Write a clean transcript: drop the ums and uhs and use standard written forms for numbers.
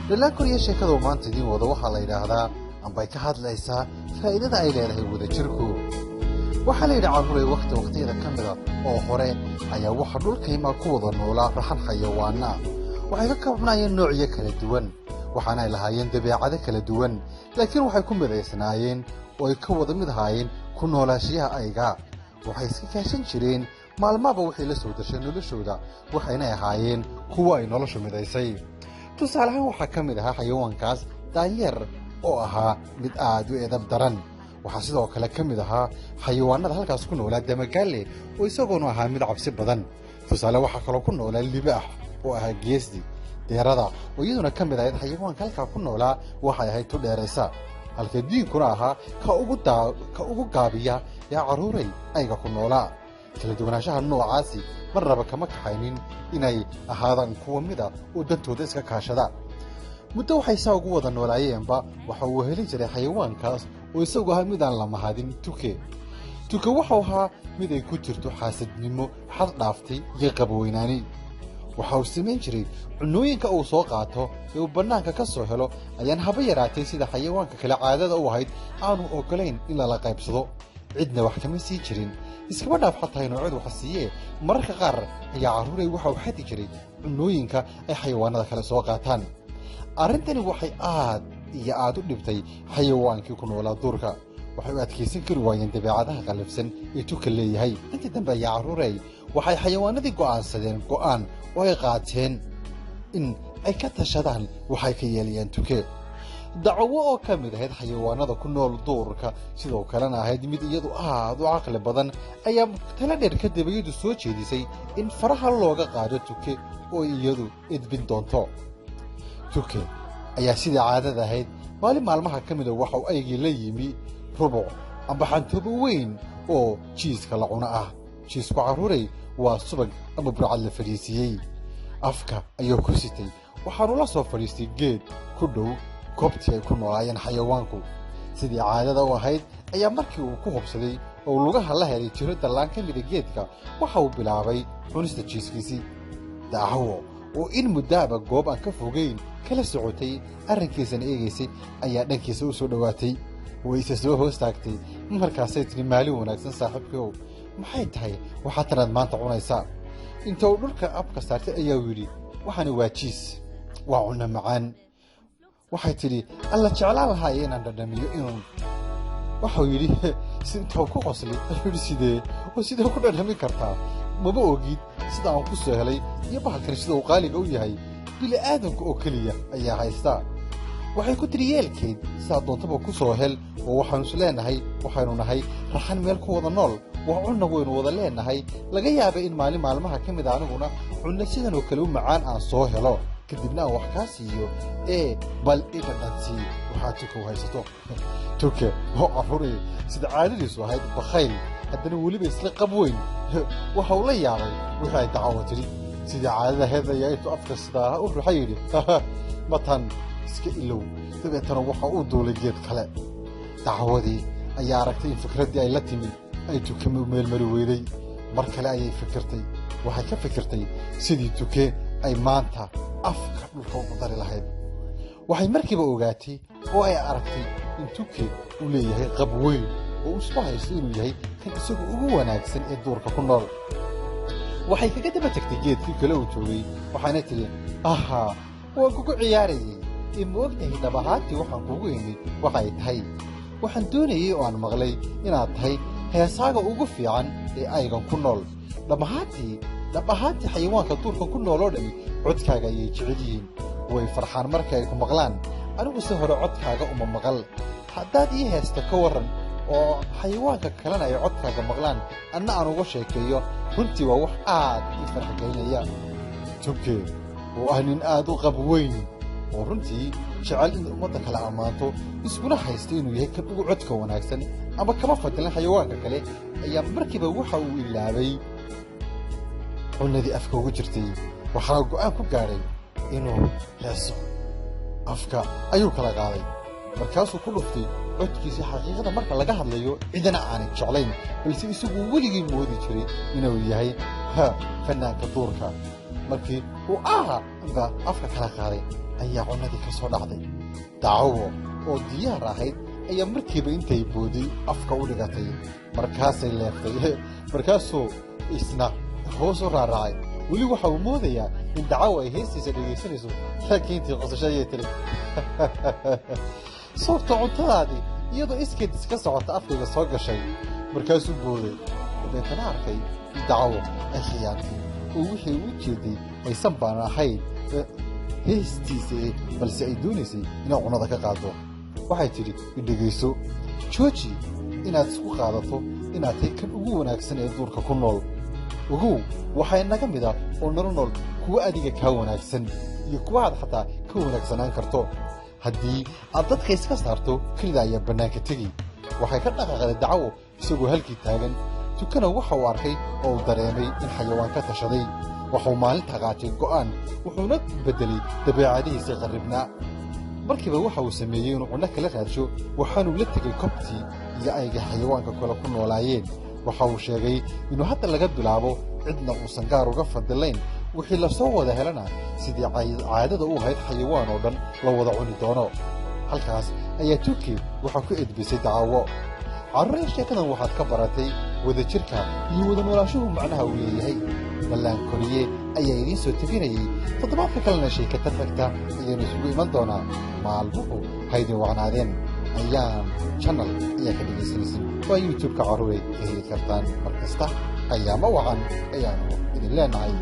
dhalaan koriye sheekadu maanta idiin wada waxaa la yidhaahdaa ambay ka hadlaysaa faa'iidada ay leedahay wadajirku. waxaa la yidhi carruuray waqtiyada ka mida oo hore ayaa waxa dhulkaymaa ku wada noolaa raxan xayawaana. waxay ka koobnaayeen noocyo kala duwan, waxaana ay lahaayeen dabeecado kala duwan, laakiin waxay ku midaysnaayeen oo ay ka wada mid ahaayeen ku noolaashiyaha ayga. waxay iska kaashan jireen maalmaaba wixii la soo dashay noloshooda, waxaynay ahaayeen kuwa ay noloshu midaysay. tusaale ahaan waxaa ka mid ahaa xayawaankaas daanyeer oo ahaa mid aad u edab daran. waxaa sidoo kale ka mid ahaa xayawaanada halkaas ku noolaa damagaale oo isagoonu ahaa mid cabsi badan. tusaale waxaa kaloo ku noolaa libaax oo ahaa geesdi. deerada oo iyaduna ka mid ahayd xayawaanka halkaa ku noolaa waxay ahayd tu dheeraysa, halka diinkuna ahaa ka ugu gaabiya ee carruuray ayga ku noolaa. kala duwanaanshaha noocaasi marnaba kama kaxaynin inay ahaadaan kuwa mida oo dantooda iska kaashada. muddo waxay saa ugu wada noolaayeenba waxa uu helin jiray xayawaankaas oo isagu ahaa midaan la mahadin tuke. tuke waxau ahaa mid ay ku jirto xaasadnimo xad dhaaftay iyo qabweynaani. waxa uu samayn jiray cunooyinka uu soo qaato ee uu bannaanka ka soo helo ayaan haba yaraatay sida xayawaanka kale caadada u ahayd aanu oggolayn in lala qaybsado. cidna wax kama sii jirin, iskaba dhaaf xataa inuu cid wax siiyee. mararka qaar ayaa carruuray waxa uu xadi jiray cunooyinka ay xayawaanada kale soo qaataan. arrintani waxay aad iyo aad u dhibtay xayawaankii ku noolaa duurka. waxay u adkaysan kari waayeen dabeecadaha qallafsan ee tuka leeyahay. intii dambe ayaa carruuray waxay xayawaanadii go'aansadeen go'aan oo ay qaateen in ay ka tashadaan waxay ka yeelayaan tuke. dacwo oo ka mid ahayd xayawaanada ku nool duurka, sidoo kalena ahayd mid iyadu aad u caqli badan, ayaa tala dheer kadib iyadu soo jeedisay in faraha looga qaado tuke oo iyadu edbin doonto. tuke ayaa sida caadada ahayd maalin maalmaha ka mida waxa uu aygii la yimi rubuc amba xantoobo weyn oo jiiska la cuno ah. jiisku carruuray waa subag ama burcad la fadhiisiiyey. afka ayuu ku sitay, waxaanu la soo fadhiistay geed ku dhow goobtii ay ku noolaayeen xayawaanku. sidii caadada u ahayd ayaa markii uu ku hubsaday oo lugaha la helay jiro dallaan ka mida geedka waxa uu bilaabay cunista jiiskiisii. daawo oo in muddaaba goob aan ka fogayn kala socotay arrinkiisana eegaysay ayaa dhankiisa u soo dhowaatay. wayse soo hoos taagtay, markaasay tiri maalin wanaagsan saaxiibkiow, maxay tahay waxaa tanaad maanta cunaysaa? inta uu dhulka abka saartay ayaa yidhi waxaani waa jiis, waa cunno macaan. waxay tidhi alla jeclaan lahaaye inaan dhadhamiyo inuun. waxau yidhi intuu ku qosli ayuu yidhi sidee ku dhadhamin kartaa? maba ogid sida aan ku soo helay iyo bahalkani sida uu qaaliga u yahay. bili'aadanka oo keliya ayaa haystaa. waxay ku tiri yeelkeed sidaa doontaba ku soo hel oo waxaynu nahay raxan meel ku wada nool, waa cunna waynu wada leenahay. laga yaabay in maalin maalmaha ka mid a aniguna cunno sidan oo kale u macaan aan soo helo, kadibna aan wax kaa siiyo bal idhadhansii waxaa tuke u haysato. tuke oo carruuray sida caadadiisu ahayd bakhayl, haddana weliba isla qab weyn. waxa uu la yaabay wixii ay dacwo tidhi. sidii caadada ahayd ayaa intuu afka sidaa u ruxa yidhi matan iska ilow. dabeetana waxa uu duulay geed kale. dacwadii ayaa aragtay in fikraddii ay la timi ay tuke meelmari weyday. mar kale ayay fikirtay. waxay ka fikirtay sidii tuke ay maanta afka dhulka ugu dari lahayd. waxay markiiba ogaatay oo ay aragtay in tuke uu leeyahay qab weyn oo isku haysto inuu yahay kan isagu ugu wanaagsan ee duurka ku nool. waxay kaga daba tagtay geedkii kale uu joogay, waxaana tidhi ahaa waan kugu ciyaarayay, ma ogtahay dhab ahaantii waxaan kugu imid waxay tahay waxaan doonayey oo aan maqlay inaad tahay heesaaga ugu fiican ee aygan ku nool. dhab ahaantii xayawaanka duurka ku nool oo dhami codkaaga ayay jecel yihiin, way farxaan marka ay ku maqlaan. anigu si hore codkaaga uma maqal. haddaad ii heesta ka warran oo xayawaanka kalena ay codkaaga maqlaan anna aan uga sheekeeyo, runtii waa wax aad ii farxgelinaya. tuke oo ah nin aad u qab weyn oo runtii jecel in ummadda kale ammaanto, iskuna haysta inuu yahay kan ugu codka wanaagsan ama kama fadilan xayawaanka kale, ayaa markiiba waxa uu ilaabay cunadii afka ugu jirtay waxaana go'aan ku gaadhay inuu heeso afka ayuu kala qaaday markaasuu ku dhuftay codkiisa xaqiiqada marka laga hadlayo cidana aanay jeclayn balse isagu weligii moodi jiray inuu yahay fanaanka duurka markii uu ba afka kala qaaday ayaa cunadii ka soo dhacday dacawo oo diyaar ahayd ayaa markiiba intay boodi afka u dhigatay markaasay leeftay markaasuu isna hoos u raaracay weli waxa uu moodayaa in dacawo ay heestiisa dhegaysanayso laakiin intii qosasho ayay tiri soorta cuntadaadii iyadoo iskeed iska socota afkayga soo gashay markaasuu booday dabeetana arkay in dacawo ay khiyaantay oo wixii u jeeday aysan baan ahayn heestiisa balse ay doonaysay inay cunada ka qaado waxay tidhi idhegayso jooji inaad isku qaadato inaad tahay kan ugu wanaagsan ee duurka ku nool ogow waxaa naga mid ah oo nolol kuwa adiga kaa wanaagsan iyo kuwa aad xataa ka wanaagsanaan karto haddii aad dadka iska saarto kelida ayaa bannaanka tegi waxay ka dhaqaaqday dacawo isagoo halkii taagan tukana waxa uu arkay oo uu dareemay in xayawaan ka tashaday waxuu maalinta qaatay go'aan wuxuuna beddelay dabeecadihiisii qarribnaa markiiba waxa uu sameeyey inuu cunno kala raadsho waxaanuu la tegay kobtii iyo ayga xayawaanka kale ku noolaayeen waxa uu sheegay inuu hadda laga bilaabo cidna uusan gaar uga fadilayn wixii la soo wada helana sidii caadada u ahayd xayawaan oo dhan la wada cuni doono halkaas ayaa tuki waxaa ku edbisay dacawo carruurey sheekadan waxaad ka baratay wadajirka iyo wada noolaashuhu macnaha uu leeyahay ballaan koriye ayaa idiin soo teginayay toddobaadka kalena sheeka tartagta ayaanu isugu iman doonaa maalmuhu haydin wacnaadeen ayaan channel ayaa ka dhegaysanaysin waa youtube-ka carruurey ka heli kartaan mar kasta ayaama wacan ayaanu idin leenahay